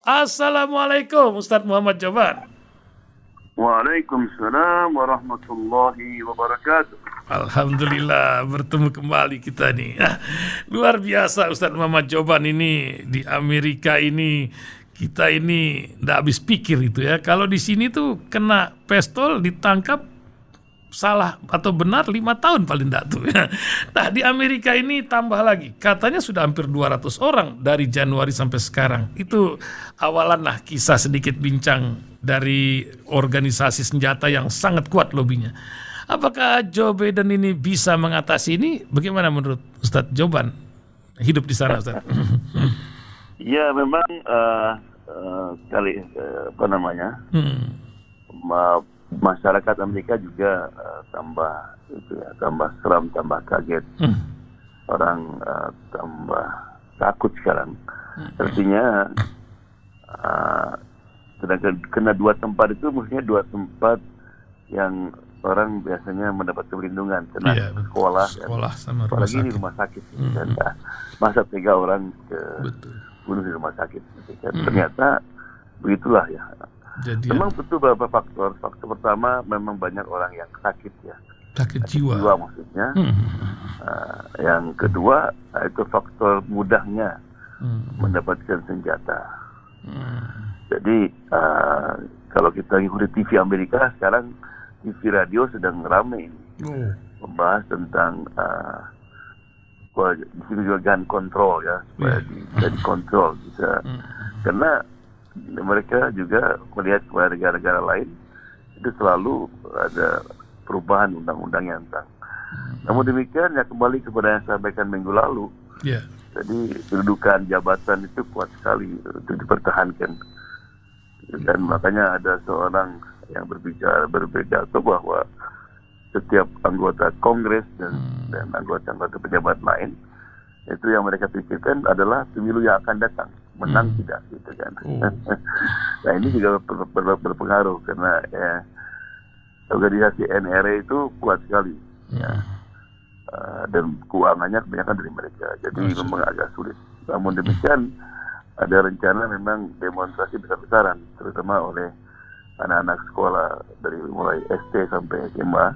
Assalamualaikum Ustadz Muhammad Joban. Waalaikumsalam warahmatullahi wabarakatuh. Alhamdulillah bertemu kembali kita nih. Luar biasa Ustadz Muhammad Joban ini di Amerika ini. Kita ini nggak habis pikir itu ya. Kalau di sini tuh kena pistol ditangkap salah atau benar 5 tahun paling enggak tuh ya. Nah di Amerika ini tambah lagi, katanya sudah hampir 200 orang dari Januari sampai sekarang. Itu awalan lah kisah sedikit bincang dari organisasi senjata yang sangat kuat lobinya. Apakah Joe Biden ini bisa mengatasi ini? Bagaimana menurut Ustadz Joban hidup di sana, Ustadz? Ya memang masyarakat Amerika juga tambah seram, tambah kaget. Orang tambah takut sekarang. Artinya sedangkan kena 2 tempat itu maksudnya 2 tempat yang orang biasanya mendapat perlindungan, kena sekolah sama rumah sakit. Apalagi di rumah sakit. Masa 3 orang bunuh di rumah sakit. Ternyata begitulah ya. Jadi, memang betul beberapa faktor. Faktor pertama memang banyak orang yang sakit ya. Sakit jiwa maksudnya. Yang kedua itu faktor mudahnya mendapatkan senjata. Jadi kalau kita ikuti TV Amerika sekarang, TV radio sedang ramai membahas tentang di sini juga gun control ya, supaya bisa dikontrol bisa. Karena mereka juga melihat kepada negara-negara lain itu selalu ada perubahan undang-undangnya tentang. Namun demikian ya kembali kepada yang saya sampaikan minggu lalu. Jadi kedudukan jabatan itu kuat sekali untuk dipertahankan. Dan makanya ada seorang yang berpidato bahwa setiap anggota Kongres dan anggota pejabat lain itu yang mereka pikirkan adalah pemilu yang akan datang, menang tidak gitu kan. Nah ini juga berpengaruh karena organisasi NRA itu kuat sekali dan keuangannya kebanyakan dari mereka, jadi memang agak sulit. Namun demikian ada rencana memang demonstrasi besar-besaran terutama oleh anak-anak sekolah dari mulai SD sampai SMA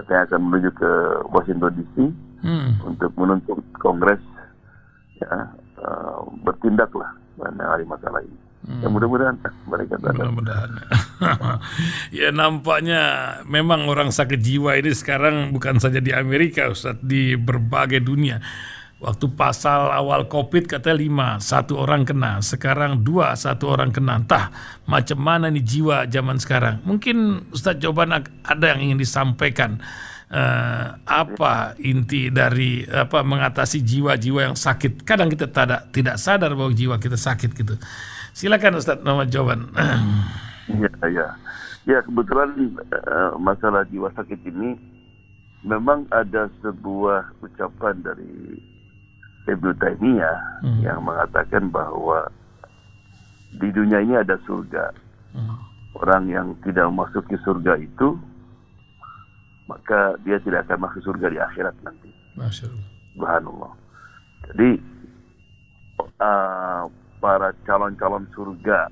yang akan menuju ke Washington DC untuk menuntut Kongres bertindaklah menangani masalah ini. Ya mudah-mudahan mereka mudah-mudahan. Ya nampaknya memang orang sakit jiwa ini sekarang bukan saja di Amerika Ustaz, di berbagai dunia. Waktu pasal awal COVID katanya 5, 1 orang kena. Sekarang 2, 1 orang kena. Entah macam mana nih jiwa zaman sekarang. Mungkin Ustaz Joban ada yang ingin disampaikan. Apa inti dari mengatasi jiwa-jiwa yang sakit. Kadang kita tidak sadar bahwa jiwa kita sakit gitu. Silakan Ustaz Muhammad Joban. Ya kebetulan masalah jiwa sakit ini memang ada sebuah ucapan dari Ibnu Taimiyah yang mengatakan bahwa di dunia ini ada surga. Orang yang tidak memasuki surga itu, maka dia tidak akan masuk surga di akhirat nanti. Masya Allah. Subhanallah. Jadi para calon-calon surga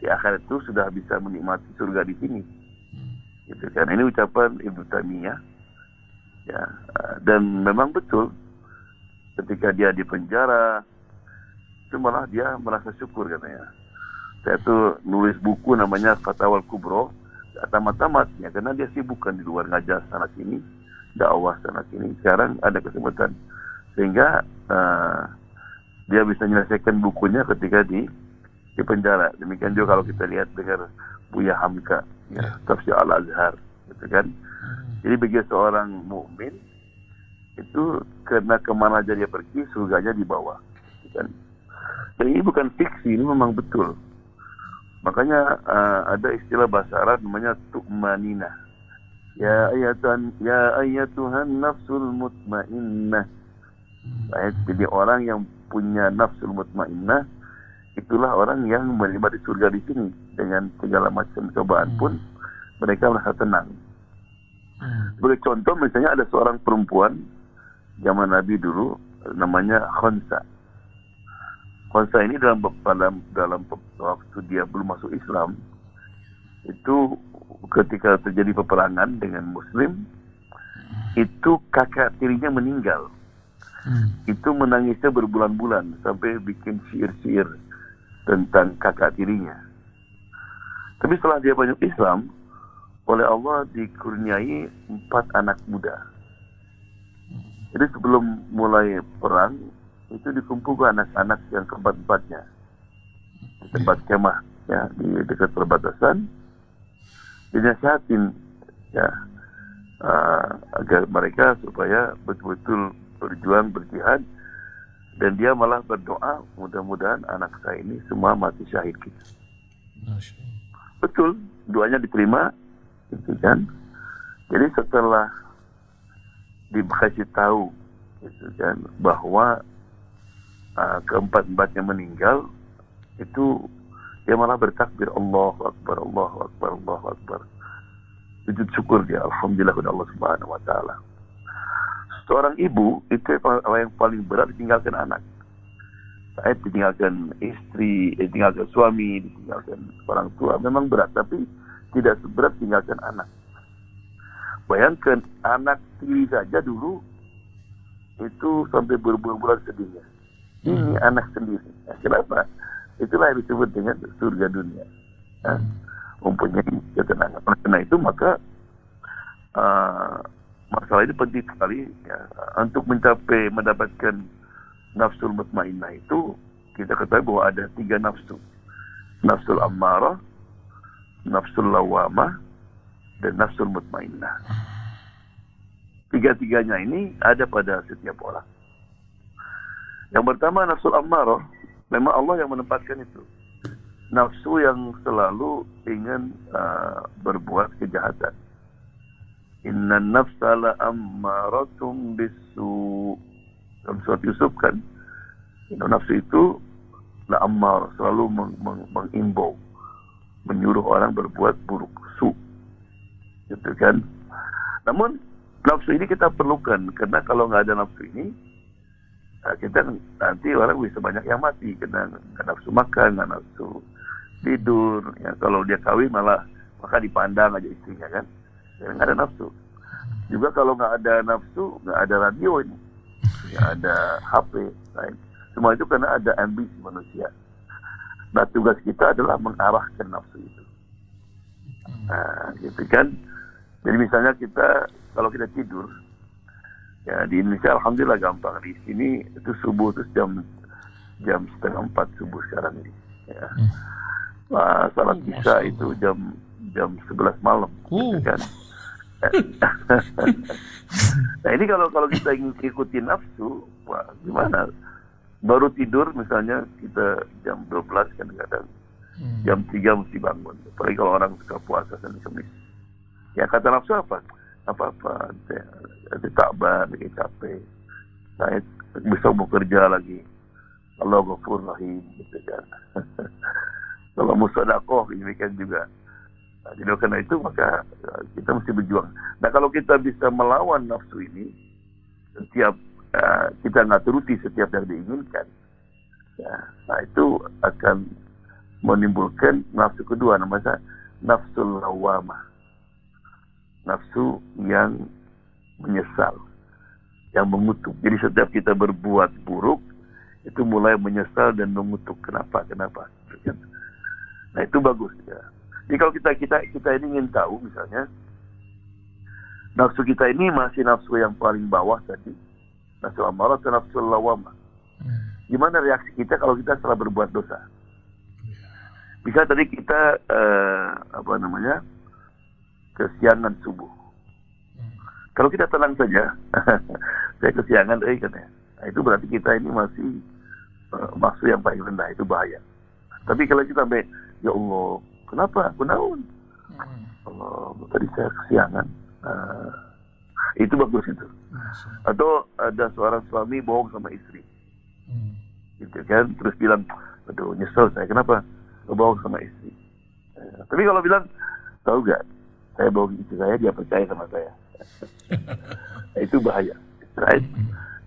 di akhirat itu sudah bisa menikmati surga di sini. Gitu kan? Ini ucapan Ibnu Taimiyah. Ya, dan memang betul. Ketika dia di penjara, itu malah dia merasa syukur katanya. Saya tuh nulis buku namanya Fatawal Kubro, tamat-tamat ya, karena dia sibukkan di luar ngajar sana sini, dakwah sana sini. Sekarang ada kesempatan sehingga dia bisa menyelesaikan bukunya ketika di penjara. Demikian juga kalau kita lihat dengar Buya Hamka, Tafsir Al-Azhar, gitu kan. Jadi bagi seorang mukmin itu karena kemana aja dia pergi, surganya di bawah. Kan? Dan ini bukan fiksi, ini memang betul. Makanya ada istilah bahasa Arab namanya tu'manina. Ya ayatuhan nafsul mutmainnah. Jadi orang yang punya nafsul mutmainnah itulah orang yang menikmati surga di sini. Dengan segala macam cobaan pun mereka merasa tenang. Sebagai contoh misalnya ada seorang perempuan zaman Nabi dulu namanya Khonsa. Bangsa ini dalam waktu dia belum masuk Islam, itu ketika terjadi peperangan dengan Muslim, itu kakak tirinya meninggal. Itu menangisnya berbulan-bulan sampai bikin syair-syair tentang kakak tirinya. Tapi setelah dia banyak Islam, oleh Allah dikurniai 4 anak muda. Jadi sebelum mulai perang, itu dikumpulkan anak-anak yang keempat-empatnya di tempat kemah, ya, di dekat perbatasan, dinasihatin, ya, agar mereka supaya betul-betul berjuang, berjihad, dan dia malah berdoa, mudah-mudahan anak saya ini semua mati syahid kita. Betul, doanya diterima, gitu kan. Jadi setelah dikasih tahu, gitu kan, bahwa keempat-empatnya meninggal, itu dia malah bertakbir, Allahu Akbar, Allahu Akbar, Allahu Akbar. Sujud syukur dia, alhamdulillah kepada Allah Subhanahu wa taala. Seorang ibu itu yang paling berat ditinggalkan anak. Saya ditinggalkan istri, ditinggalkan suami, ditinggalkan orang tua, memang berat, tapi tidak seberat tinggalkan anak. Bayangkan anak tiri saja dulu itu sampai berbulan-bulan sedihnya. Ini anak sendiri. Nah, kenapa? Itulah yang disebut dengan surga dunia. Mempunyai ketenangan. Karena itu maka masalah ini penting sekali, ya, untuk mendapatkan nafsul mutmainnah itu kita ketahui bahwa ada 3 nafsu. Nafsul ammarah, nafsul lawamah, dan nafsul mutmainnah. 3-3-nya ini ada pada setiap orang. Yang pertama nafsul ammarah, memang Allah yang menempatkan itu. Nafsu yang selalu ingin berbuat kejahatan. Inna nafsa la ammaratum bisu. Dalam surat Yusuf kan, nafsu itu la ammar, selalu mengimbau, menyuruh orang berbuat buruk, su, gitu kan. Namun nafsu ini kita perlukan, karena kalau nggak ada nafsu ini, kita nanti orang bisa banyak yang mati, karena nggak nafsu makan, nggak nafsu tidur, ya. Kalau dia kawin malah maka dipandang aja istrinya kan, ya, nggak ada nafsu. Juga kalau nggak ada nafsu, nggak ada radio ini, nggak ada HP, right? Semua itu karena ada ambisi manusia. Nah, tugas kita adalah mengarahkan nafsu itu. Nah, gitu kan. Jadi misalnya kalau kita tidur, ya di Indonesia alhamdulillah gampang. Di sini itu subuh itu jam 3:30 subuh sekarang ini. Ya. Nah, salat isya itu jam 11 malam, gitu kan. Nah ini kalau kita ingin ikuti nafsu, wah gimana? Baru tidur misalnya kita jam 12 kadang-kadang, jam 3 mesti bangun. Apalagi kalau orang suka puasa Senin Kamis. Ya kata nafsu apa? Apa-apa, nanti takban, lagi capek. Saya besok mau kerja lagi. Allah Ghafur Rahim, gitu kan. Kalau mau sedekah, demikian juga. Nah, jadi karena itu maka kita mesti berjuang. Nah kalau kita bisa melawan nafsu ini, setiap kita nggak turuti setiap yang diinginkan, ya, nah itu akan menimbulkan nafsu kedua, namanya nafsul lawamah, nafsu yang menyesal, yang mengutuk. Jadi setiap kita berbuat buruk, itu mulai menyesal dan mengutuk kenapa. Nah itu bagus ya. Jadi kalau kita ini ingin tahu misalnya nafsu kita ini masih nafsu yang paling bawah tadi, nafsu amarah atau nafsu lawamah. Gimana reaksi kita kalau kita setelah berbuat dosa? Bisa tadi kita kesiangan subuh. Kalau kita tenang saja, saya kesiangan katanya. Nah, itu berarti kita ini masih nafsu yang paling rendah, itu bahaya. Tapi kalau kita sampai, ya Allah, kenapa? Kunaun. Allah, tadi saya kesiangan. Itu bagus itu. Atau ada seorang suami bohong sama istri, gitu kan? Terus bilang, aduh nyesel saya, kenapa bohong sama istri? Tapi kalau bilang, tahu gak, saya bohong istri saya, dia percaya sama saya. Itu bahaya, right?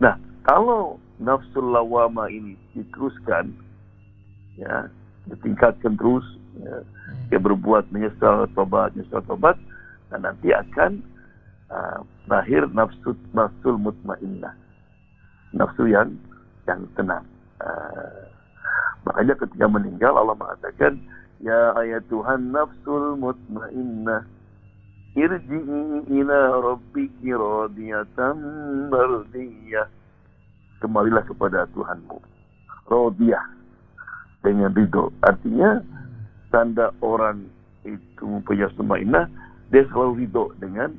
Nah, kalau nafsul lawama ini diteruskan, ya, ditingkatkan terus, ya, dia berbuat menyesal tobat, dan nanti akan lahir nafsul mutmainnah, nafsu yang tenang. Makanya ketika meninggal Allah mengatakan, ya ayatuhan nafsul mutmainnah irji'i ila rabbiki radiyatan mardiyah. Kembalilah kepada Tuhanmu, radiyah, dengan ridho. Artinya tanda orang itu mempunyai mutmainnah, dia selalu ridho dengan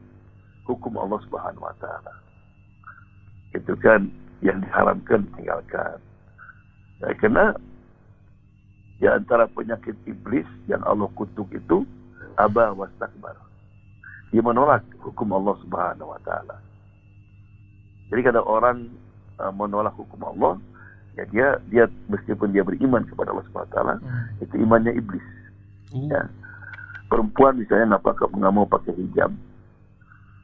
hukum Allah Subhanahu wa taala. Itu kan yang diharamkan tinggalkan. Ya, karena di antara penyakit iblis yang Allah kutuk itu aba wastakbar. Dia menolak hukum Allah Subhanahu wa taala. Jadi kalau orang menolak hukum Allah, ya dia meskipun dia beriman kepada Allah Subhanahu wa taala, itu imannya iblis. Ya. Perempuan misalnya nggak mau pakai hijab,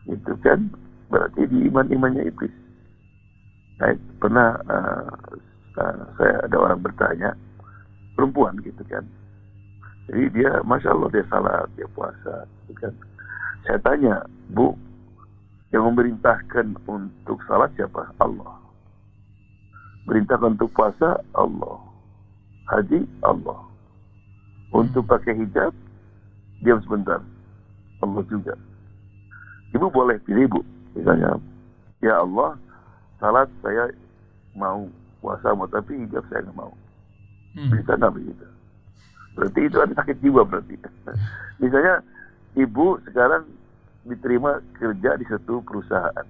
itu kan berarti di imannya iblis. Nah, pernah saya ada orang bertanya, perempuan gitu kan, jadi dia masya Allah dia salat, dia puasa, gitu kan. Saya tanya, Bu, yang memerintahkan untuk salat siapa? Allah. Perintahkan untuk puasa Allah, haji Allah, untuk pakai hijab diam sebentar Allah juga. Ibu boleh pilih, Bu, misalnya, ya Allah, salat saya mau, puasa mau, tapi hijab saya nggak mau. Bisa nggak begitu? Berarti itu ada sakit jiwa berarti. Misalnya ibu sekarang diterima kerja di satu perusahaan.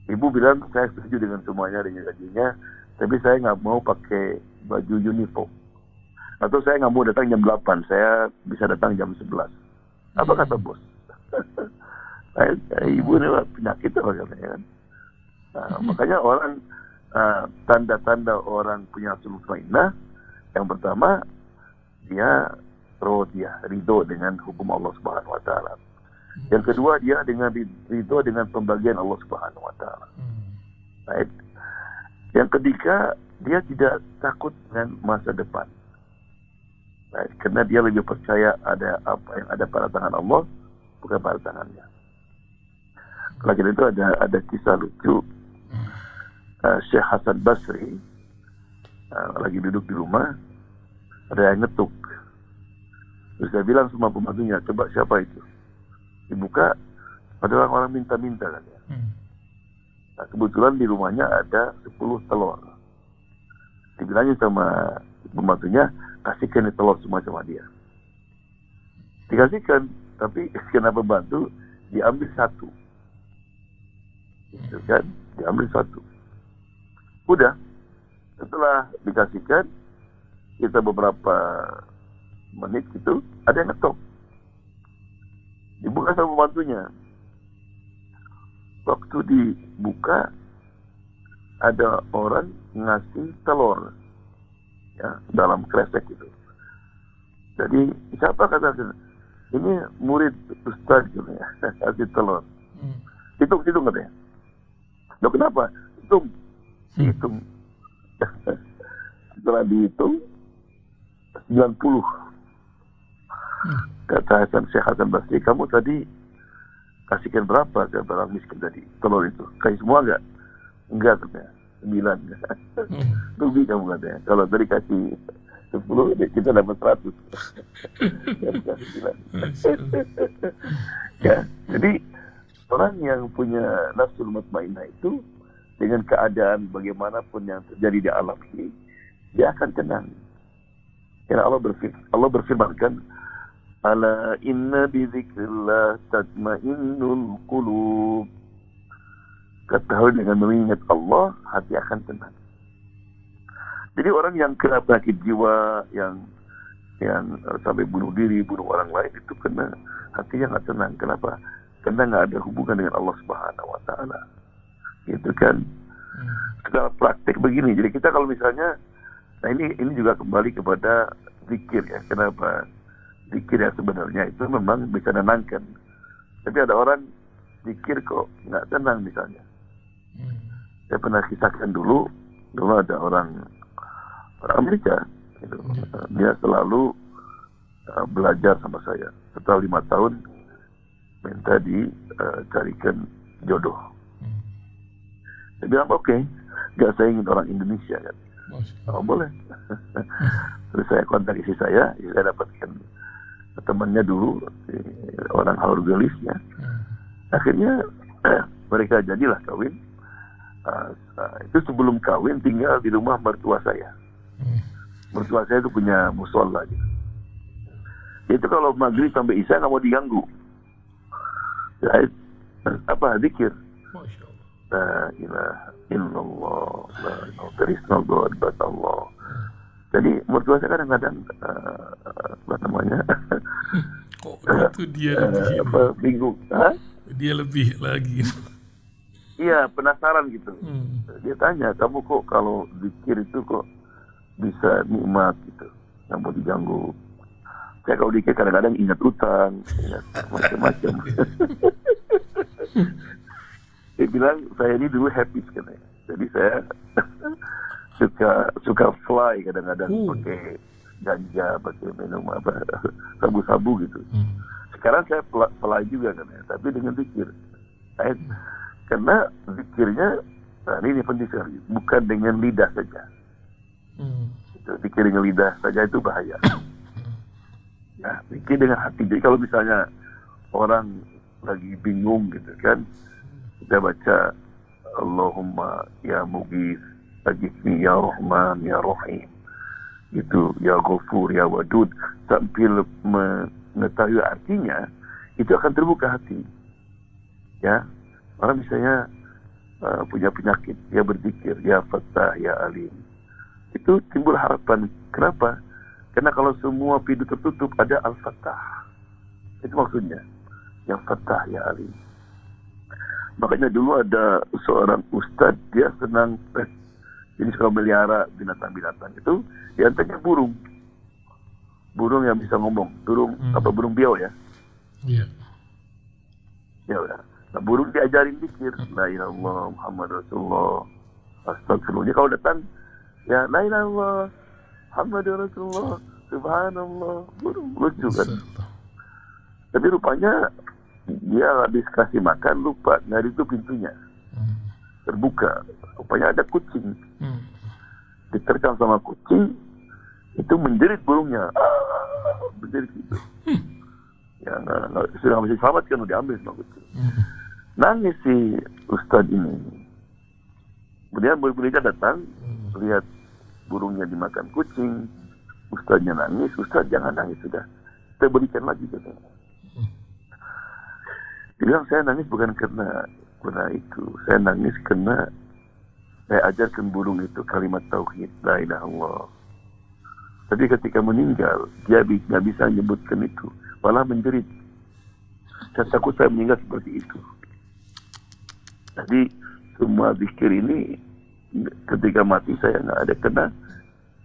Ibu bilang saya setuju dengan semuanya, dengan gajinya, tapi saya nggak mau pakai baju uniform. Atau saya nggak mau datang jam 8, saya bisa datang jam 11. Apa kata bos? Ibu ini penyakit apa katanya kan? Makanya orang tanda-tanda orang punya nafsul mutmainnah, yang pertama dia ridho dengan hukum Allah Subhanahu wa taala. Yang kedua dia dengan ridho dengan pembagian Allah Subhanahu wa taala. Baik. Yang ketiga dia tidak takut dengan masa depan. Baik, karena dia lebih percaya ada apa yang ada pada tangan Allah, bukan pada tangannya. Lagi itu ada kisah lucu. Syekh Hasan Basri lagi duduk di rumah, ada yang ngetuk. Terus saya bilang sama pembantunya, coba siapa itu? Dibuka, ada orang minta-minta kan ya. Nah, kebetulan di rumahnya ada 10 telur. Dibilangnya sama pembantunya, kasihkan telur semua sama dia. Dikasihkan, tapi kenapa pembantu diambil satu? Itu kan, diambil satu. Udah, setelah dikasihkan, kita beberapa menit gitu, ada yang ngetok. Dibuka sama pembantunya. Waktu dibuka, ada orang ngasih telur, ya, dalam kresek itu. Jadi, siapa kata ini murid Ustaz gitu ya, kasih telur. Hitung katanya. Loh kenapa? Hitung. Setelah dihitung 90. Kata Syekh Hasan Basri, kamu tadi kasihkan berapa ke orang miskin tadi telur itu? Kasih semua enggak? Enggak katanya. 9. Rugi kamu katanya. Kalau tadi kasih 10, kita dapat 100. Ya, jadi orang yang punya nafsul mutmainnah itu dengan keadaan bagaimanapun yang terjadi di alam ini, dia akan tenang. Karena Allah berfirmankan, ala inna bi dzikrillah tatmainnul qulub. Ketahui dengan mengingat Allah, hati akan tenang. Jadi orang yang kena penyakit jiwa, yang sampai bunuh diri, bunuh orang lain, itu kena hatinya nggak tenang. Kenapa? Karena nggak ada hubungan dengan Allah Subhanahu wa taala. Gitu kan. Secara praktek begini. Jadi kita kalau misalnya, nah ini juga kembali kepada zikir ya. Kenapa? Zikir yang sebenarnya itu memang bisa menenangkan. Tapi ada orang zikir kok nggak tenang misalnya. Saya pernah kisahkan dulu ada orang Amerika, Gitu. Dia selalu belajar sama saya. Setelah 5 tahun minta dicarikan jodoh. Saya bilang oke, gak, saya ingin orang Indonesia kan. Oh boleh. Terus saya kontak istri saya dapatkan temannya dulu, orang Haurgelisnya. Akhirnya mereka jadilah kawin. Itu sebelum kawin tinggal di rumah mertua saya. Mertua saya itu punya musola gitu. Itu kalau maghrib sampai isya nggak mau diganggu. Ya, zikir. La ilaha illallah, la ilaha, there is no God but Allah. Jadi mertua saya kadang-kadang apa namanya? Kok itu dia lebih bingung, dia lebih lagi. Iya, penasaran gitu. Dia tanya, kamu kok kalau zikir itu kok bisa nikmat gitu, nggak mau diganggu. Saya kalau dikit kadang-kadang ingat utang, ingat macam-macam. Dia bilang saya ini dulu happy sekali. Jadi saya suka fly kadang-kadang pakai ganja, pakai minum apa sabu-sabu gitu. Sekarang saya fly juga kan ya, tapi dengan zikir. Karena zikirnya, nah ini penting sekali, bukan dengan lidah saja. Zikir dengan lidah saja itu bahaya. Ya, zikir dengan hati. Jadi kalau misalnya orang lagi bingung gitu kan, kita baca Allahumma ya Mughith, ajibni ya Rahman ya Rahim. Itu ya Ghafur ya Wadud, sambil mengetahui artinya, itu akan terbuka hati. Ya, orang misalnya punya penyakit, dia berzikir ya Fattah ya Alim. Itu timbul harapan. Kenapa? Karena kalau semua pintu tertutup, ada Al-Fattah. Itu maksudnya. Yang Fattah ya Alim. Makanya dulu ada seorang ustadz, dia senang ini suka melihara binatang-binatang itu, diantaranya burung. Burung yang bisa ngomong. Burung biau ya. Iya. Ya udah. Nah, burung diajarin zikir. La ilaha illallah Muhammad Rasulullah. Astagfirullah. Kalau datang, ya la ilaha illallah Muhammad Rasulullah. Subhanallah. Burung lucu kan. Tapi rupanya dia habis kasih makan lupa nyari itu pintunya terbuka, rupanya ada kucing. Diterkam sama kucing, itu menjerit burungnya, menjerit gitu. Ya sudah nggak bisa selamatkan, udah diambil sama kucing. Nangis si ustadz ini. Kemudian murid-muridnya datang, lihat burungnya dimakan kucing, ustadznya nangis. Ustadz jangan nangis, sudah kita berikan lagi katanya. Dia bilang saya nangis bukan karena itu, saya nangis karena saya ajarkan burung itu kalimat tauhid, la ilaha illallah. Tapi ketika meninggal, dia nggak bisa menyebutkan itu, malah menjerit. Saya takut saya meninggal seperti itu. Jadi semua zikir ini ketika mati saya nggak ada kena,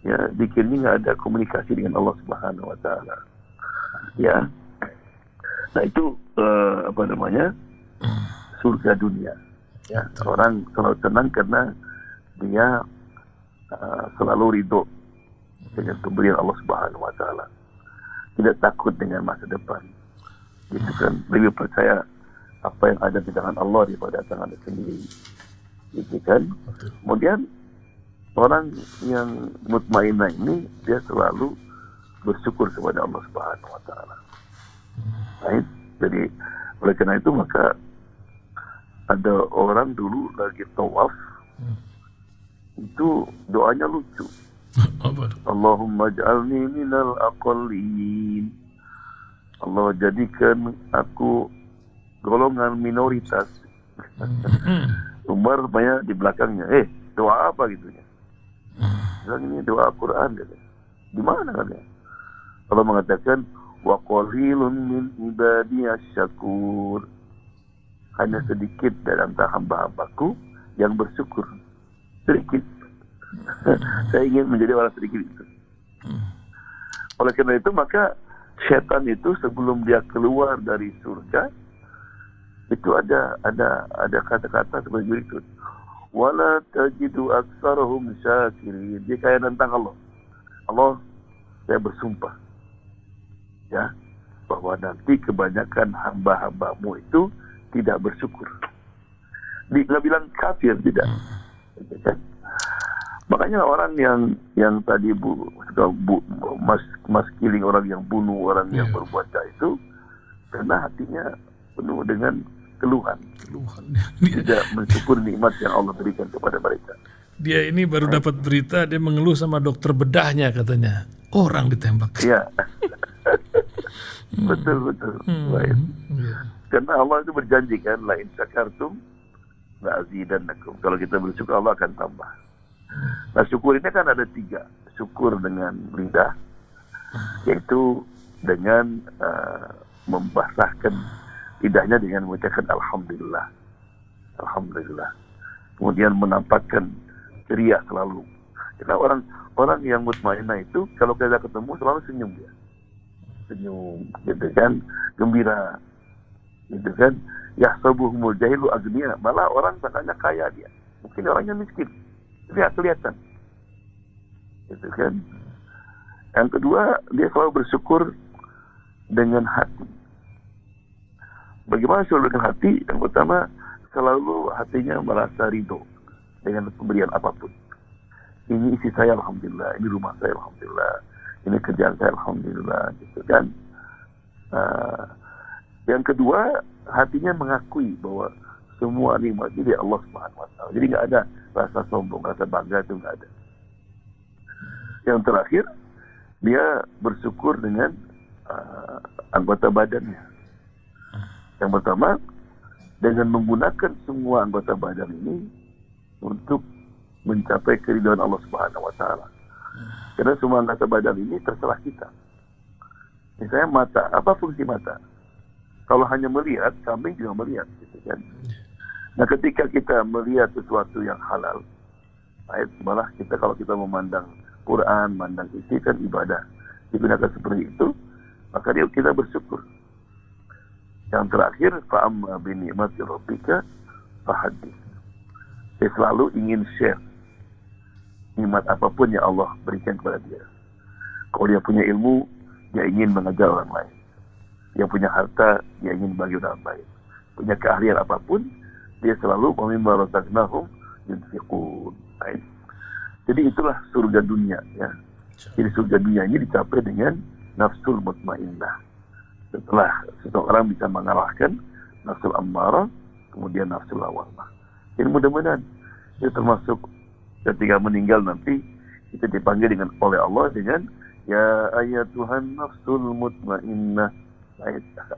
ya zikir ini nggak ada komunikasi dengan Allah Subhanahu Wa Taala. Ya. Nah itu surga dunia. Ya, orang selalu tenang karena dia selalu ridho dengan pemberian Allah Subhanahu Wa Taala. Tidak takut dengan masa depan. Gitu kan, lebih percaya apa yang ada di tangan Allah daripada tangan sendiri. Gitu kan. Kemudian orang yang mutmainnah ini dia selalu bersyukur kepada Allah Subhanahu Wa Taala. Right? Jadi oleh karena itu maka ada orang dulu lagi tawaf, itu doanya lucu. Allahumma ja'alni minal aqallin. Allah jadikan aku golongan minoritas. Umar banyak di belakangnya. Doa apa gitunya? Bilang ini doa Quran katanya. Di mana katanya? Allah mengatakan wa qalilun min ibadiyas syakur. Hanya sedikit dalam hamba-hambaku yang bersyukur. Sedikit. Saya ingin menjadi orang sedikit itu. Oleh karena itu maka setan itu sebelum dia keluar dari surga itu ada kata-kata seperti berikut. Wala tajidu aktsarahum syakirin. Dia kayak nantang Allah. Allah, saya bersumpah ya bahwa nanti kebanyakan hamba-hambamu itu tidak bersyukur. Dia bilang kafir tidak. Gitu kan? Makanya orang yang tadi mas killing, orang yang bunuh, orang yang berbuat jahat itu karena hatinya penuh dengan keluhan. Tidak mensyukur nikmat yang Allah berikan kepada mereka. Dia ini baru dapat berita, dia mengeluh sama dokter bedahnya katanya. Orang ditembak. Iya. Betul. Baik. Karena Allah itu berjanji kan, la in syakartum la azidannakum. Kalau kita bersyukur Allah akan tambah. Nah, syukur ini kan ada 3. Syukur dengan lidah, yaitu dengan membasahkan lidahnya dengan mengucapkan alhamdulillah. Alhamdulillah. Kemudian menampakkan ceria selalu. Karena orang yang mutmainnah itu kalau kita ketemu selalu senyum dia. Senyum, gitu kan, gembira. Gitu kan? Yahsabuhumul jahilu agniya. Malah orang sangkanya kaya dia. Mungkin orangnya miskin. Tidak kelihatan. Gitu kan? Yang kedua, dia selalu bersyukur dengan hati. Bagaimana syukur dengan hati? Yang pertama, selalu hatinya merasa ridho dengan pemberian apapun. Ini isi saya alhamdulillah, ini rumah saya alhamdulillah, ini kerjaan saya alhamdulillah, gitu kan. Yang kedua, hatinya mengakui bahwa semua nikmat dari Allah Subhanahu wa taala. Jadi enggak ada rasa sombong, rasa bangga itu enggak ada. Yang terakhir, dia bersyukur dengan anggota badannya. Yang pertama, dengan menggunakan semua anggota badan ini untuk mencapai keridhaan Allah Subhanahu wa taala. Karena semua anggota badan ini terserah kita. Misalnya mata, apa fungsi mata? Kalau hanya melihat, kambing juga melihat, gitu kan. Nah, ketika kita melihat sesuatu yang halal, malah kita kalau kita memandang Quran, memandang isi kan ibadah, digunakan seperti itu, maka kita bersyukur. Yang terakhir, fa'amma bi ni'mati rabbika fahaddits. Dia selalu ingin share nikmat apapun yang Allah berikan kepada dia. Kalau dia punya ilmu, dia ingin mengajar orang lain. Dia punya harta, dia ingin bagi orang lain. Punya keahlian apapun, dia selalu mimma razaqnahum yunfiqun. Jadi itulah surga dunia ya. Jadi surga dunia ini dicapai dengan nafsul mutmainnah. Setelah seseorang bisa mengalahkan nafsul ammarah, kemudian nafsul lawamah. Jadi mudah-mudahan itu termasuk ketika meninggal nanti kita dipanggil oleh Allah dengan ya ayatuhan nafsul mutmainnah.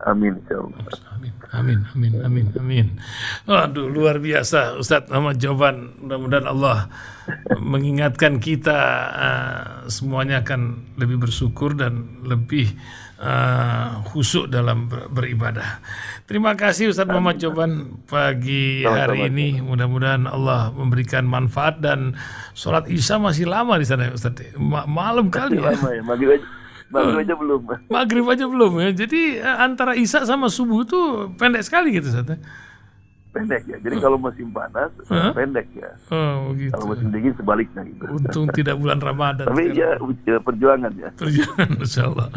Amin insyaallah. Amin. Waduh, luar biasa Ustadz Muhammad Joban. Mudah-mudahan Allah mengingatkan kita semuanya akan lebih bersyukur dan lebih khusyuk dalam beribadah. Terima kasih Ustadz Muhammad Joban pagi hari ini. Mudah-mudahan Allah memberikan manfaat, dan sholat Isya masih lama di sana Ustadz. Malam kali ya. Lama ya, Maghrib aja belum ya. Jadi antara Isya sama subuh itu pendek sekali gitu Ustadz. Pendek ya. Jadi kalau musim panas pendek ya. Oh, gitu. Kalau musim dingin sebaliknya gitu. Untung tidak bulan Ramadan. Tapi ya perjuangan ya. Perjuangan insyaallah.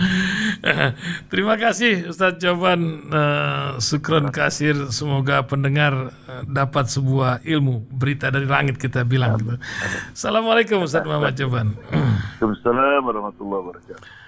Terima kasih Ustadz Joban. Syukron kasir. Semoga pendengar dapat sebuah ilmu, berita dari langit kita bilang gitu. Assalamualaikum Ustadz Muhammad Joban. Waalaikumsalam warahmatullahi wabarakatuh.